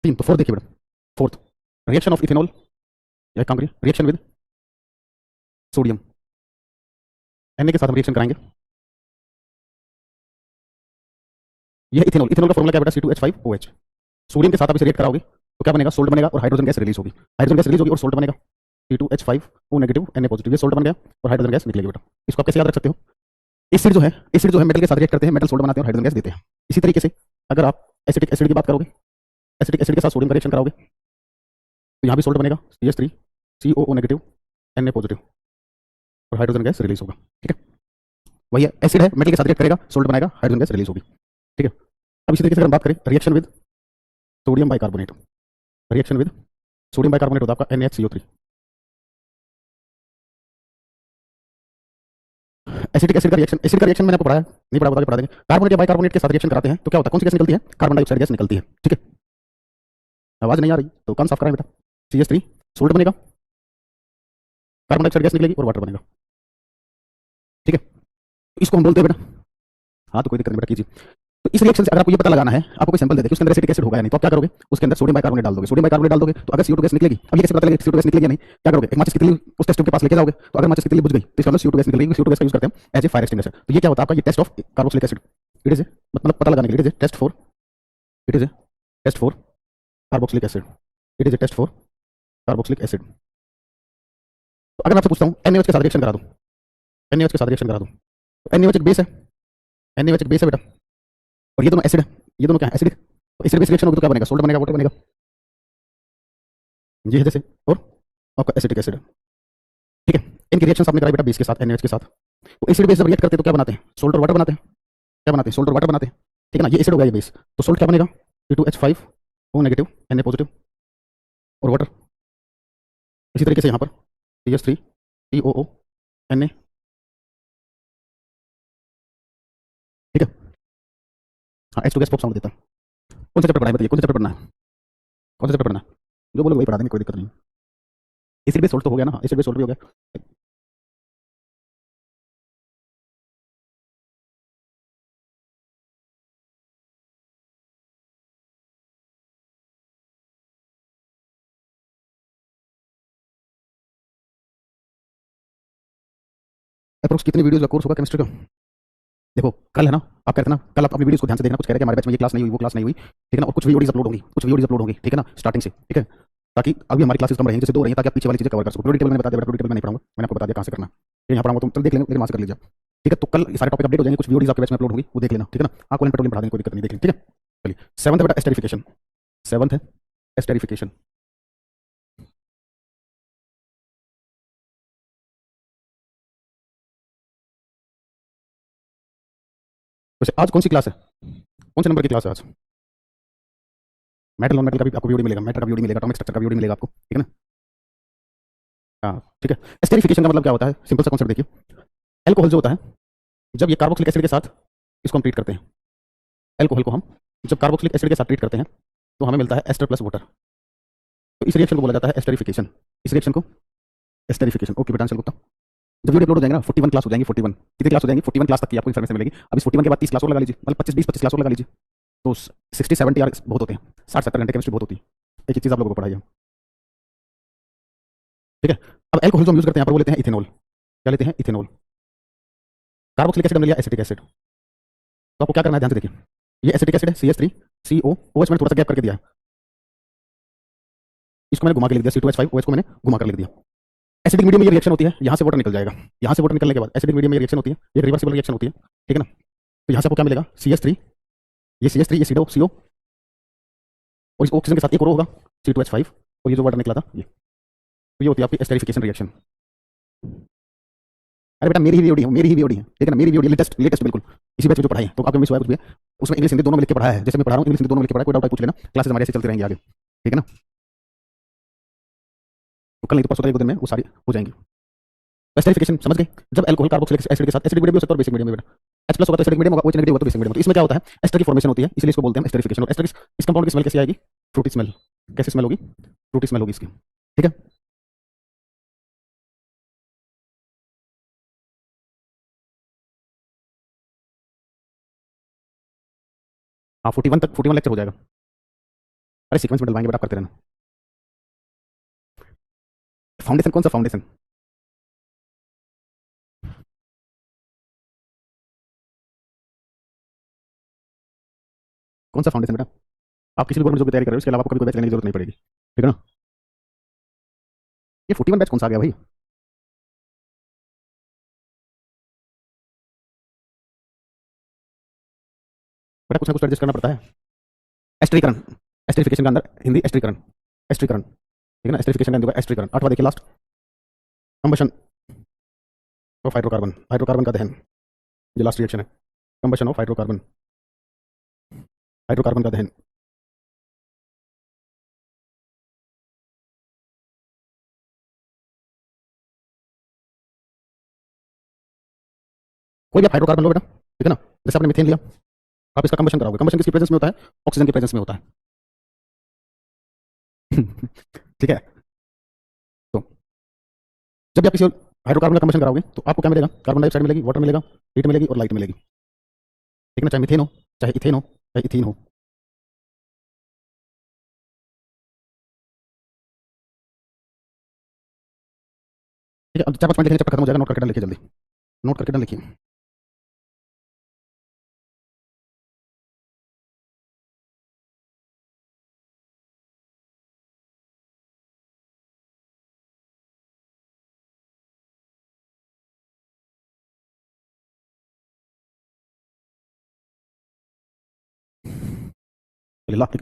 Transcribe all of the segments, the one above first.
3 तो 4 देखिए बेटा। फोर्थ, रिएक्शन ऑफ इथेनॉल, या एक काम करिए, रिएक्शन विद सोडियम। Na के साथ हम रिएक्शन कराएंगे। यह इथेनॉल, इथेनॉल का फॉर्मूला क्या बेटा, C2H5OH। सोडियम के साथ आप इसे रिएक्ट कराओगे तो क्या बनेगा, सोल्ट बनेगा और हाइड्रोजन गैस रिलीज होगी। हाइड्रोजन गैस रिलीज होगी और सोल्ट बनेगा, C2H5O नेगेटिव Na पॉजिटिव। ये सोल्ट बन गया और हाइड्रोजन गैस निकलेगी बेटा। इसको आप कैसे याद रख सकते हो, एसिड जो है, एसिड जो है मेटल के साथ रिएक्ट करते हैं, मेटल सोल्ट बनाते हैं और हाइड्रोजन गैस देते हैं। इसी तरीके से अगर आप एसिटिक एसिड की बात करोगे, एसिटिक एसिड के साथ सोडियम का रिएक्शन कराओगे तो यहाँ भी सोल्ट बनेगा, CH3COO नेगेटिव Na पॉजिटिव और हाइड्रोजन गैस रिलीज होगा। ठीक है, वही है, एसिड है, मेटल के साथ रिएक्ट करेगा, सोल्ट बनाएगा, हाइड्रोजन गैस रिलीज होगी। ठीक है, अब इसी तरीके से अगर हम बात करें reaction with sodium bicarbonate, reaction with sodium bicarbonate होता है आपका NaHCO3। एसिटिक एसिड का रिएक्शन, एसिड का रिएक्शन मैंने आपको पढ़ाया, नहीं पढ़ा, बता देंगे। कार्बोनेट या बाइकार्बोनेट के साथ रिएक्शन कराते हैं तो क्या होता है, कौन सी गैस निकलती है, कार्बन डाइऑक्साइड गैस निकलती है। ठीक है, आवाज नहीं आ रही तो कान साफ कराएं बेटा। CH3 सोल्ट बनेगा, कार्बन डाइऑक्साइड गैस निकलेगी और वाटर बनेगा। ठीक है, तो इसको हम बोलते हैं बेटा, हाँ तो कोई दिक्कत नहीं बेटा, कीजिए। तो इस रिएक्शन से अगर आपको ये पता लगाना है, आपको कोई सैंपल दे दे कि उसके अंदर एसिटिक एसिड होगा या नहीं, तो आप क्या करोगे, उसके अंदर सोडियम बाइकार्बोनेट डाल दोगे। सोडियम बाइकार्बोनेट डाल दोगे तो अगर CO2 गैस निकलेगी, अब ये कैसे पता लगेगा CO2 गैस निकलेगी या नहीं, क्या करोगे, एक माचिस की तीली उस टेस्ट ट्यूब के पास लेके जाओगे, तो अगर माचिस की तीली बुझ गई तो इसका मतलब CO2 गैस निकलेगी। CO2 गैस का यूज करते हैं एज ए फायर एक्सटिंग्विशर। तो ये क्या होता है आपका, ये test of carboxylic acid, it is मतलब पता लगाने के लिए, it is a test for, it is a test for carboxylic acid, it is a test for carboxylic acid. तो अगर मैं आपसे पूछता हूँ NaOH के साथ रिएक्शन करा दूं, NaOH के साथ रिएक्शन करा दूं, तो NaOH एक बेस है, NaOH एक बेस है बेटा, और ये दोनों एसिड है, ये दोनों क्या है, एसिडिक। तो एसिड बेस रिएक्शन होगी तो क्या बनेगा, सोल्ट बनेगा, वाटर बनेगा, ये है जैसे, और आपका एसिटिक एसिड। ठीक है, इनकी रिएक्शन आपने कराई बेटा बेस के साथ, NaOH के साथ। तो एसिड बेस जब रिएक्ट करते हैं तो क्या बनाते हैं, सोल्ट और वाटर बनाते हैं, क्या बनाते हैं, सोल्ट और वाटर बनाते हैं। ठीक है ना, ये एसिड हो गया ये बेस, तो सोल्ट क्या बनेगा, C2H5O नेगेटिव Na पॉजिटिव और वाटर। इसी तरीके से यहाँ पर CH3COO Na। ठीक है, हाँ H2 गैस पॉप साउंड देता है। कौन सा चैप्टर पढ़ाए बताइए, कौन सा चैप्टर पढ़ना है, कौन सा चैप्टर पढ़ना है, जो बोलो वही पढ़ा देंगे, कोई दिक्कत नहीं। एसिड बेस सोल्ट तो हो गया ना, एसिड बेस सोल्ट भी हो गया। अप्रोक्स कितनी वीडियोस का कोर्स होगा केमिस्ट्री का, देखो कल है ना, आप कहते ना कल आप अपनी वीडियोस को ध्यान से देखना, कुछ कह रहे हैं कि हमारे बैच में ये क्लास नहीं हुई, वो क्लास नहीं हुई। ठीक है ना, और कुछ वीडियोस अपलोड होंगी, कुछ वीडियोस अपलोड होंगी, ठीक है ना, स्टार्टिंग से। ठीक है, ताकि अभी हमारी क्लासेस कम रहेंगी, जैसे 2 रही हैं, ताकि आप पीछे वाली चीजें कवर कर सको। प्योरिटी टेबल मैंने बता दिया, प्योरिटी टेबल मैं नहीं पढ़ाऊंगा, मैंने आपको बता दिया कहां से करना है। ये यहाँ पढ़ाऊंगा तो देख लेंगे, मेरे मां से कर लीजिए। ठीक है, तो कल ये सारे टॉपिक अपडेट हो जाएंगे, कुछ वीडियोस आपके बैच में अपलोड होंगी, वो देख लेना। ठीक है ना, आपको पेट्रोलियम पढ़ा देंगे, कोई दिक्कत नहीं, देख लेंगे। ठीक है, चलिए 7th है बेटा एस्टेरिफिकेशन, 7th है एस्टेरिफिकेशन। वैसे आज कौन सी क्लास है, कौन से नंबर की क्लास है आज, मेटल और मेटल का भी आपको वीडियो मिलेगा, मेटल का वीडियो मिलेगा, एटॉमिक स्ट्रक्चर का वीडियो मिलेगा आपको। ठीक है ना, हाँ ठीक है। एस्टेरिफिकेशन का मतलब क्या होता है, सिंपल सा कॉन्सेप्ट देखिए। एल्कोहल जो होता है, जब ये कार्बोक्सिलिक एसिड के साथ इसको हम ट्रीट करते हैं, एल्कोहल को हम जब कार्बोक्सिलिक एसिड के साथ ट्रीट करते हैं तो हमें मिलता है एस्टर प्लस वाटर। तो इस रिएक्शन को बोला जाता है एस्टेरिफिकेशन, इस रिएक्शन को एस्टेरिफिकेशन। ओके बेटा, आंसर गुप्ता। जब वीडियो अपलोड हो जाएंगे ना, 41 क्लास हो जाएंगी, 41 कितनी क्लास हो जाएंगी, 41 क्लास तक की आपको इन्फॉर्मेशन मिलेगी। अब इस 41 के बाद 30 क्लास और लगा लीजिए, मतलब 25 क्लास और लगा लीजिए, तो 60-70 आवर्स बहुत होते हैं, 60-70 घंटे केमिस्ट्री बहुत होती है। एक एक चीज आप लोगों को पढ़ाई है। ठीक है, अब एल्कोहल जो हम यूज करते हैं यहाँ पर वो लेते हैं इथेनॉल, क्या लेते हैं, इथेनॉल। कार्बोक्सिलिक एसिड हमने लिया एसिटिक एसिड, तो आपको क्या करना है, ध्यान से देखिए। ये एसिटिक एसिड है CH3COOH, मैंने थोड़ा सा गैप करके दिया है, इसको मैंने घुमा के लिख दिया, C2H5OH को मैंने घुमा कर लिख दिया। एसिडिक मीडियम में ये रिएक्शन होती है, यहाँ से वाटर निकल जाएगा, यहाँ से वाटर निकलने के बाद एसिडिक मीडियम में ये रिएक्शन होती है, ये रिवर्सिबल रिएक्शन होती है। ठीक है ना, तो यहाँ से आपको क्या मिलेगा, CH3, ये CH3, ये CO और इस ऑक्सीजन के साथ एक और होगा C2H5, और ये जो वाटर निकला था ये, तो ये होती है आपकी एस्टेरिफिकेशन रिएक्शन। अरे बेटा मेरी ही वीडियो है, मेरी ही वीडियो है, ठीक है ना, मेरी वीडियो लेटेस्ट लेटेस्ट बिल्कुल इसी बैच में जो पढ़ाई है, तो आपको मिस हुआ कुछ भी है उसमें इंग्लिश हिंदी दोनों में लिख के पढ़ाया है, जैसे मैं पढ़ा रहा हूँ इंग्लिश हिंदी दोनों में लिख के पढ़ा है, कोई डाउट है पूछ लेना, क्लासेस हमारे ऐसे चलते रहेंगे आगे। ठीक है ना, तो कल नहीं तो परसों तक 1-2 दिन में वो सारी हो जाएंगी। एस्टेरिफिकेशन समझ गए, जब एल्कोहल कार्बोक्सिलिक एसिड के साथ एसिडिक मीडियम भी हो सकता है और बेसिक मीडियम भी बेटा, H प्लस होगा तो एसिडिक मीडियम होगा, OH नेगेटिव होगा तो बेसिक मीडियम। तो इसमें क्या होता है, एस्टर की फॉर्मेशन होती है, इसलिए इसको बोलते हैं एस्टेरिफिकेशन। और एस्टर इस कंपाउंड की स्मेल कैसी आएगी, फ्रूटी स्मेल, कैसी स्मेल होगी, फ्रूटी स्मेल होगी इसकी। ठीक है, हाँ 41 तक 41 लेक्चर हो जाएगा। अरे सीक्वेंस में डलवाएंगे बेटा, आप करते रहना। फाउंडेशन कौन सा फाउंडेशन? कौन सा फाउंडेशन बेटा? आप किसी भी गवर्नमेंट जॉब की तैयारी कर रहे हो, इसके अलावा आपको कभी कोई बैच लेने की जरूरत नहीं पड़ेगी, ठीक है ना? ये 41 बैच कौन सा आ गया भाई? बेटा कुछ ना कुछ एडजस्ट करना पड़ता है। एस्ट्रीकरण, एस्ट्रिफिकेशन का अंदर हिंदी एस्ट्रीकरण, एस्ट्रीकरण, ठीक है ना? एस्ट्रिफिकेशन का अंदर एस्ट्रीकरण। 8वां देखिए last, combustion of hydrocarbon, hydrocarbon का दहन, ये लास्ट रिएक्शन है। कंबशन ऑफ हाइड्रोकार्बन, हाइड्रोकार्बन का दहन। कोई भी आप हाइड्रोकार्बन लो बेटा, ठीक है ना? जैसे आपने मीथेन लिया, आप इसका कंबशन कराओगे, कंबशन किसकी प्रेजेंस में होता है? ऑक्सीजन की प्रेजेंस में होता है। ठीक है। तो जब भी आप किसी हाइड्रोकार्बन का कंबशन कराओगे तो आपको क्या मिलेगा? कार्बन डाइऑक्साइड मिलेगी, वाटर मिलेगा, हीट मिलेगी और लाइट मिलेगी, ठीक है ना? चाहे मीथेन हो, चाहे इथेन हो, चाहे इथीन हो। ठीक है, अब 4-5 मिनट लिखेंगे, चैप्टर खत्म हो जाएगा। नोट करके डाल लिखिए जल्दी, नोट करके डाल लिखिए।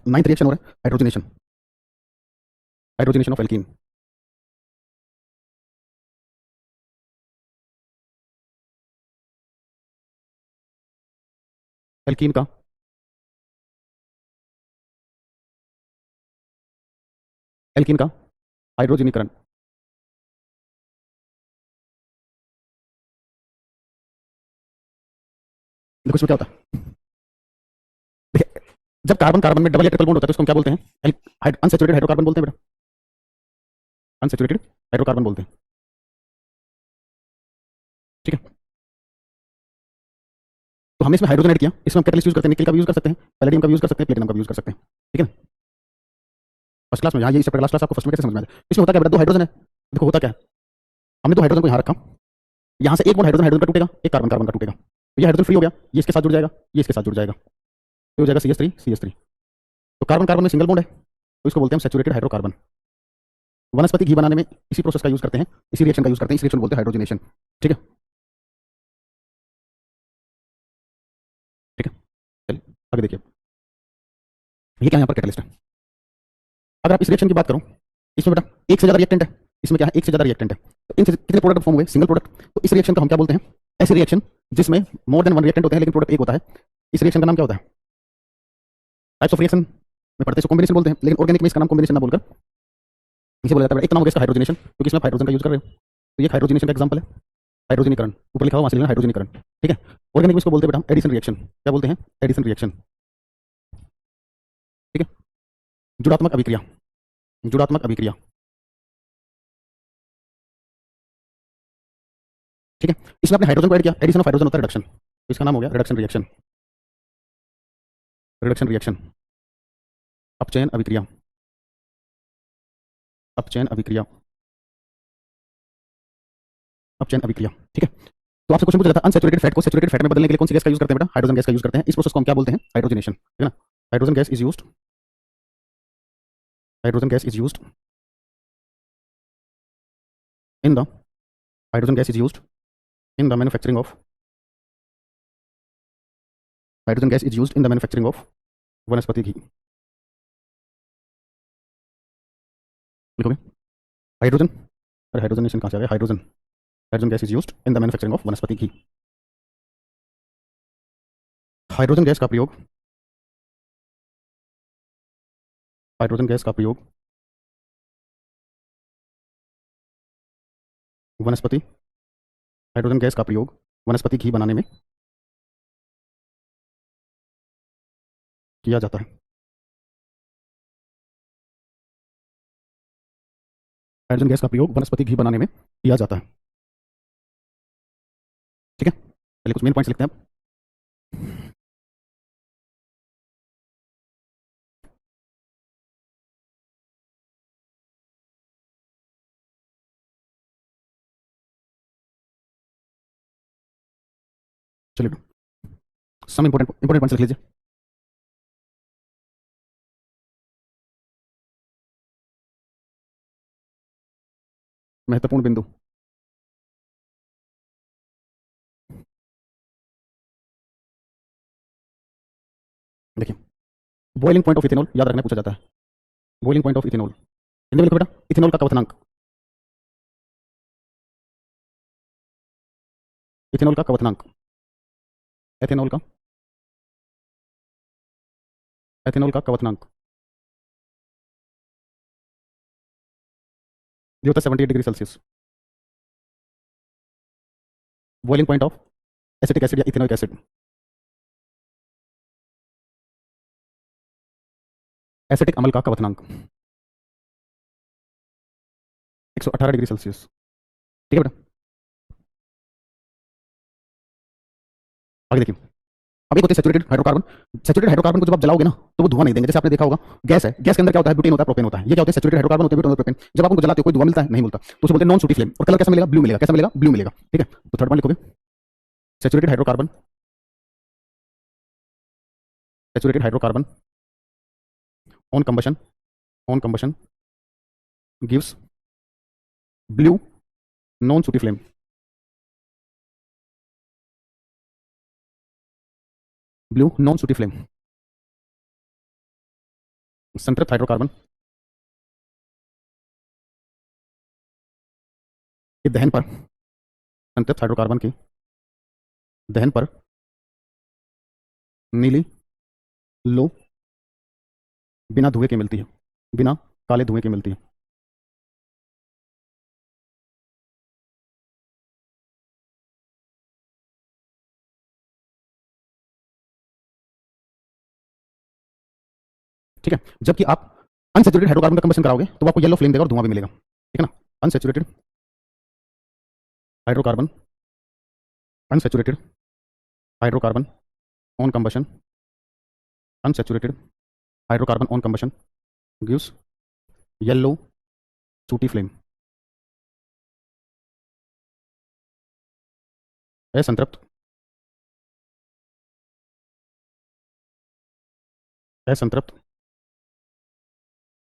नाइन्थ रिएक्शन हो रहा है, hydrogenation, hydrogenation of alkene. Alkene का एल्कीन का हाइड्रोजनीकरण। देखो इसमें क्या होता है, देखिए जब कार्बन कार्बन में डबल या ट्रिपल बॉन्ड होता है तो उसको हम क्या बोलते हैं? अनसेचुरेटेड हाइड्रोकार्बन बोलते हैं बेटा, अनसेचुरेटेड हाइड्रोकार्बन बोलते हैं, ठीक है? तो हमने इसमें हाइड्रोजन ऐड किया, इसमें हम कैटलिस्ट यूज करते हैं, निकल का भी यूज कर सकते हैं, पैलेडियम का भी यूज कर सकते हैं, प्लेटिनम का भी यूज कर सकते हैं, ठीक है? फर्स्ट क्लास में यहाँ ये चैप्टर लास्ट क्लास आपको फर्स्ट में कैसे समझ में आया? इसमें होता क्या बेटा, दो हाइड्रोजन है, देखो होता क्या है, हमने दो हाइड्रोजन को यहाँ रखा, यहाँ से एक बॉन्ड हाइड्रोजन हाइड्रोजन का टूटेगा, एक कार्बन कार्बन का टूटेगा, तो ये हाइड्रोजन फ्री हो गया, ये इसके साथ जुड़ जाएगा, ये इसके साथ जुड़ जाएगा, तो हो जाएगा CH3 CH3। तो कार्बन कार्बन में सिंगल बॉन्ड है, तो इसको बोलते हैं सैचुरेटेड हाइड्रोकार्बन। वनस्पति घी बनाने में इसी प्रोसेस का यूज करते हैं, इसी रिएक्शन का यूज करते हैं, इस रिएक्शन बोलते हैं हाइड्रोजनेशन, ठीक है? ठीक है, चलिए आगे देखिए, ये क्या यहाँ पर कैटलिस्ट है। अगर आप इस रिएक्शन की बात करो, इसमें बेटा एक से ज्यादा रिएक्टेंट है, इसमें क्या है, एक से ज्यादा रिएक्टेंट है, तो इनसे कितने प्रोडक्ट फॉर्म हुए? Single product. तो इस रिएक्शन को हम क्या बोलते हैं? ऐसे रिएक्शन जिसमें मोर देन वन रिएक्टेंट होते हैं लेकिन प्रोडक्ट एक होता है, इस रिएक्शन का नाम क्या होता है? टाइप्स ऑफ रिएक्शन में पढ़ते हैं कॉम्बिनेशन बोलते हैं, लेकिन ऑर्गेनिक में इसका नाम कॉम्बिनेशन ना बोलकर इसे बोला जाता है। एक नाम हो गया इसका हाइड्रोजनेशन, क्योंकि इसमें हाइड्रोजन का यूज कर रहे हो, तो ये हाइड्रोजनेशन का एग्जांपल है, हाइड्रोजनीकरण, ऊपर लिखा हुआ वहां से लेना, हाइड्रोजनीकरण, ठीक है? ऑर्गेनिक में इसको बोलते हैं बेटा एडिशन रिएक्शन, क्या बोलते हैं? एडिशन रिएक्शन, ठीक है? जुड़ात्मक अभिक्रिया, जुड़ात्मक अभिक्रिया, ठीक है? इसमें आपने हाइड्रोजन को ऐड किया, एडिशन ऑफ हाइड्रोजन होता है रिडक्शन, तो इसका नाम हो गया रिडक्शन रिएक्शन, रिडक्शन रिएक्शन। अपचयन अभिक्रिया, अपचयन अभिक्रिया, अपचयन अभिक्रिया, ठीक है? तो आपसे क्वेश्चन पूछा जाता है अनसैचुरेटेड फैट को सैचुरेटेड फैट में बदलने के लिए कौन सी गैस का यूज करते हैं बेटा? हाइड्रोजन गैस का यूज करते हैं। इस प्रोसेस को हम क्या बोलते हैं? हाइड्रोजनेशन, ठीक है ना? Hydrogen gas is used, hydrogen gas is used in the, hydrogen gas is used in the manufacturing of, hydrogen gas is used in the manufacturing of वनस्पति घी। लिखोगे हाइड्रोजन, अरे हाइड्रोजनेशन कहाँ से आ गया? Hydrogen, hydrogen gas is used in the manufacturing of वनस्पति घी। Hydrogen gas का प्रयोग, hydrogen gas का प्रयोग वनस्पति, हाइड्रोजन गैस का प्रयोग वनस्पति घी बनाने में किया जाता है। हाइड्रोजन गैस का प्रयोग वनस्पति घी बनाने में किया जाता है, ठीक है? पहले कुछ मेन पॉइंट्स लिखते हैं अब। चलिए, सम इंपॉर्टेंट इंपॉर्टेंट पॉइंट्स लिख लीजिए। महत्वपूर्ण बिंदु। देखिए, बॉइलिंग पॉइंट ऑफ इथेनॉल याद रखना पूछा जाता है। Boiling point of ethanol Hindi में लिखो बेटा, इथेनॉल का क्वथनांक। इथेनॉल का क्वथनांक। एथेनॉल का, एथेनॉल का क्वथनांक जो होता है 78 degree Celsius. Boiling point of acetic acid या इथेनॉइक एसिड। एसिटिक अम्ल का क्वथनांक 118 डिग्री सेल्सियस। ठीक है बेटा, आगे देखिए। अब एक होते हैं सैचुरेटेड हाइड्रोकार्बन। सैचुरेटेड हाइड्रोकार्बन को जब आप जलाओगे ना तो वो धुआं नहीं देंगे। जैसे आपने देखा होगा, गैस है, गैस के अंदर क्या होता है, ब्यूटेन होता है, प्रोपेन होता है। ये क्या होते हैं, सैचुरेटेड हाइड्रोकार्बन होते हैं, ब्यूटेन और प्रोपेन। जब आप उनको जलाते हो कोई धुआं मिलता है, नहीं मिलता, तो उसे बोलते हैं नॉन सूटी फ्लेम। और कलर कैसा मिलेगा, ब्लू मिलेगा। कैसा मिलेगा, ब्लू मिलेगा। ठीक है, तो थर्ड पॉइंट लिखोगे, saturated hydrocarbon, saturated hydrocarbon on combustion, on combustion gives blue non सूटी फ्लेम। ब्लू नॉन सूटी फ्लेम। संतृप्त हाइड्रोकार्बन के दहन पर, संतृप्त हाइड्रोकार्बन के दहन पर नीली लो बिना धुएं के मिलती है, बिना काले धुएं के मिलती है। ठीक है, जबकि आप अनसैचुरेटेड हाइड्रोकार्बन का कंबशन कराओगे तो आपको येलो फ्लेम देगा और धुआं भी मिलेगा। ठीक है ना, unsaturated hydrocarbon, unsaturated hydrocarbon on combustion, unsaturated hydrocarbon on combustion gives yellow sooty flame. असंतृप्त, असंतृप्त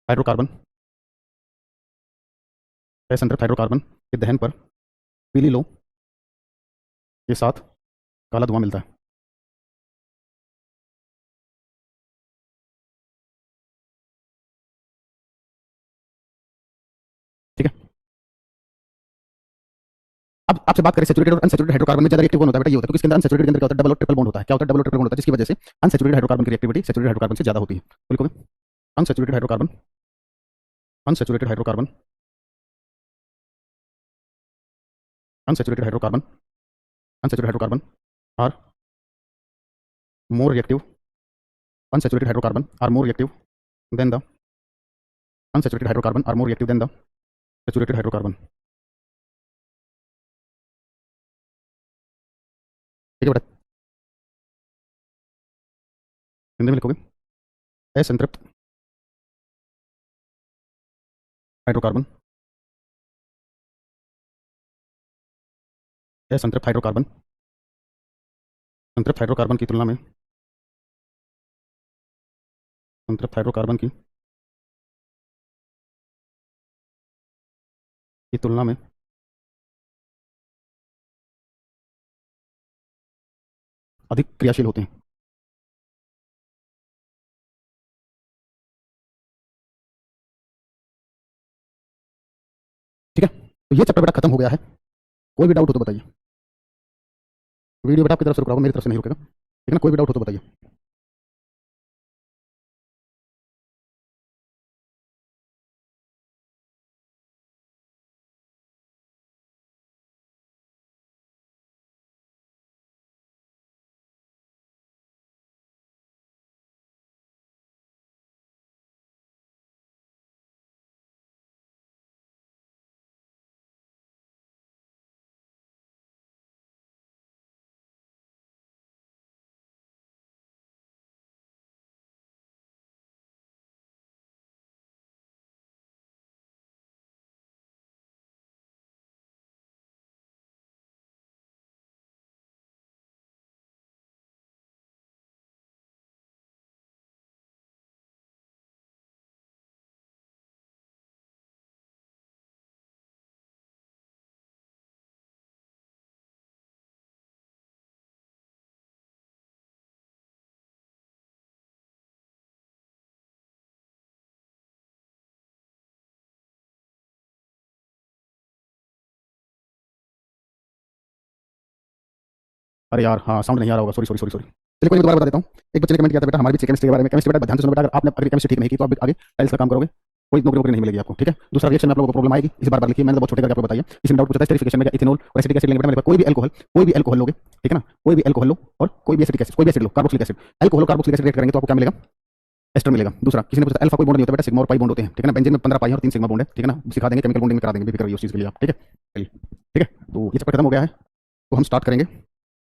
हाइड्रोकार्बन, असंतृप्त हाइड्रोकार्बन के दहन पर पीली लो के साथ काला धुआं मिलता है। ठीक है, अब आपसे बात करें सैचुरेटेड और अनसैचुरेटेड हाइड्रोकार्बन में ज्यादा रिएक्टिव कौन होता है बेटा, ये होता है, क्योंकि इसके अंदर अनसैचुरेटेड के अंदर क्या होता है, डबल और ट्रिपल बॉन्ड होता है। क्या होता है, डबल और ट्रिपल बॉन्ड होता है, जिसकी वजह से अनसैचुरेटेड हाइड्रोकार्बन की रिएक्टिविटी सैचुरेटेड हाइड्रोकार्बन से ज्यादा होती है। तो लिखोगे, unsaturated hydrocarbon, unsaturated hydrocarbon, unsaturated hydrocarbon, unsaturated hydrocarbon are more reactive, unsaturated hydrocarbon are more reactive than the unsaturated hydrocarbon are more reactive than the saturated hydrocarbon। ठीक है बेटा, हिंदी में लिखोगे, असंतृप्त हाइड्रोकार्बन, असंतृप्त हाइड्रोकार्बन संतृप्त हाइड्रोकार्बन की तुलना में, संतृप्त हाइड्रोकार्बन की तुलना में अधिक क्रियाशील होते हैं। ठीक है, तो ये चैप्टर बेटा खत्म हो गया है। कोई भी डाउट हो तो बताइए। वीडियो बेटा आपकी तरफ से रुक रहा होगा, मेरी तरफ से नहीं रुकेगा। ठीक है ना, कोई भी डाउट हो तो बताइए। अरे यार हाँ, साउंड नहीं आ रहा होगा, सॉरी सॉरी सॉरी सॉरी। चलिए कोई नहीं, दोबारा बता देता हूँ। एक बच्चे ने कमेंट किया था बेटा हमारी भी केमिस्ट्री के बारे में। केमिस्ट्री बेटा ध्यान से सुनो बेटा, अगर आपने अगर केमिस्ट्री ठीक नहीं की तो आप आगे टाइल्स का काम करोगे, कोई नौकरी वोकरी नहीं मिलेगी आपको, ठीक है। दूसरा रिएक्शन में आप लोगों को प्रॉब्लम आएगी, इस बार लिखिए, मैंने तो बहुत छोटे करके आपको बताइए। किसी ने डाउट पूछा था स्टेरिफिकेशन में इथेनॉल और एसिटिक एसिड लेंगे बेटा मेरे पास, कोई भी एल्कोहल लोगे, ठीक है ना, कोई भी एल्कोहल लो और कोई भी एसिटिक एसिड, कोई भी एसिड लो, carboxylic acid, alcohol carboxylic acid react करेंगे तो आपको क्या मिलेगा, एस्टर मिलेगा। दूसरा किसी ने पूछा अल्फा कोई बॉन्ड नहीं होता बेटा, सिग्मा और पाई बॉन्ड होते हैं, ठीक है ना। बेंजीन में 15 पाई है और 3 सिग्मा बॉन्ड है, ठीक है ना। सिखा देंगे, केमिकल बॉन्डिंग में करा देंगे, बेफिक्र रहिए उस चीज़ के लिए आप, ठीक है। चलिए ठीक है, तो ये चैप्टर खत्म हो गया है, तो हम स्टार्ट करेंगे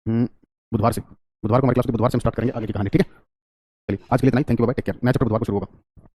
बुधवार से। बुधवार को हमारी क्लास, बुधवार से हम स्टार्ट करेंगे आगे की कहानी, ठीक है। चलिए आज के लिए इतना ही, thank you, bye, take care. नया चैप्टर बुधवार को शुरू होगा।